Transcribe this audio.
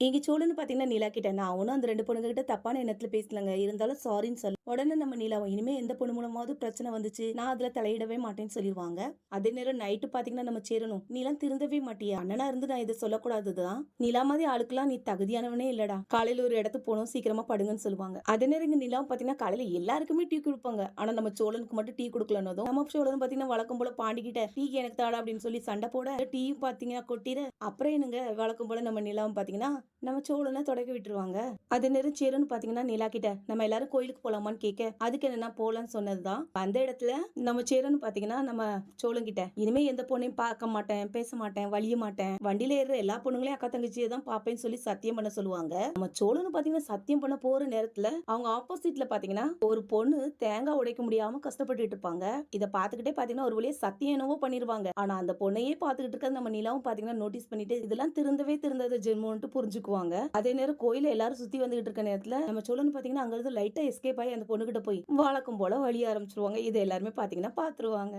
எங்க சோழுன்னு பாத்தீங்கன்னா நிலா கிட்ட நான் ஒன்னும் அந்த 2 பொண்ணுங்க கிட்ட தப்பான எண்ணத்துல பேசலங்க. இருந்தாலும் சாரின்னு சொல்ல உடனே நம்ம நிலாவும் இனிமே எந்த பொண்ணு மூலமாவது பிரச்சனை வந்துச்சு நான் அதுல தலையிடவே மாட்டேன்னு சொல்லிடுவாங்க. அதே நேரம் நைட்டு பாத்தீங்கன்னா நம்ம சேரணும் நீலாம் திருந்தவே மாட்டியா அண்ணனா இருந்து நான் இதை சொல்லக்கூடாதுதான். நிலா மாதிரி ஆளுக்கெல்லாம் நீ தகுதியானவனே இல்லடா. காலையில ஒரு இடத்துக்கு போனோம் சீக்கிரமா படுங்கன்னு சொல்லுவாங்க. அதே நேரம் இங்க நிலாவும் பாத்தீங்கன்னா காலையில எல்லாருக்குமே டீ கொடுப்பாங்க. ஆனா நம்ம சோழனுக்கு மட்டும் டீ கொடுக்கலன்னதும் நம்ம சோழன் பாத்தீங்கன்னா வழக்கம் போல பாண்டிக்கிட்ட டீ எனக்கு தாடா அப்படின்னு சொல்லி சண்டை போட டீயும் பாத்தீங்கன்னா கொட்டிட அப்புறம் என்னங்க வழக்கம் போல நம்ம நிலாவும் பாத்தீங்கன்னா நம்ம சோழனை தொடக்க விட்டுருவாங்க. அது நேரம் சேருன்னு பாத்தீங்கன்னா நிலா கிட்ட நம்ம எல்லாரும் கோயிலுக்கு போலாமான்னு கேட்க அதுக்கு என்னன்னா போலான்னு சொன்னதுதான். அந்த இடத்துல நம்ம சேரன்னு பாத்தீங்கன்னா நம்ம சோழன் கிட்ட இனிமே எந்த பொண்ணையும் பார்க்க மாட்டேன் பேச மாட்டேன் வலிய மாட்டேன் வண்டியில ஏறுற எல்லா பொண்ணுங்களையும் அக்கா தங்கச்சியை தான் பாப்பேன்னு சொல்லி சத்தியம் பண்ண சொல்லுவாங்க. நம்ம சோழன்னு பாத்தீங்கன்னா சத்தியம் பண்ண போற நேரத்துல அவங்க ஆப்போசிட்ல பாத்தீங்கன்னா ஒரு பொண்ணு தேங்காய் உடைக்க முடியாம கஷ்டப்பட்டுட்டு இருப்பாங்க. இதை பாத்துக்கிட்டே பாத்தீங்கன்னா ஒரு வழியே சத்தியம் என்னவோ பண்ணிருவாங்க. ஆனா அந்த பொண்ணையே பாத்துக்கிட்டு இருக்க நம்ம நிலாவும் பாத்தீங்கன்னா நோட்டீஸ் பண்ணிட்டு இதெல்லாம் திருந்தது ஜென்மோன்ட்டு புரிஞ்சுக்குவாங்க. அதே நேரம் கோயில எல்லாரும் சுத்தி வந்துகிட்டு இருக்க நேரத்துல நம்ம சோழன் பாத்தீங்கன்னா அங்க இருந்து லைட்டா எஸ்கேப் ஆகி அந்த பொண்ணு கிட்ட போய் வழக்கம் போல வழி ஆரம்பிச்சிருவாங்க. இது எல்லாருமே பாத்தீங்கன்னா பாத்துருவாங்க.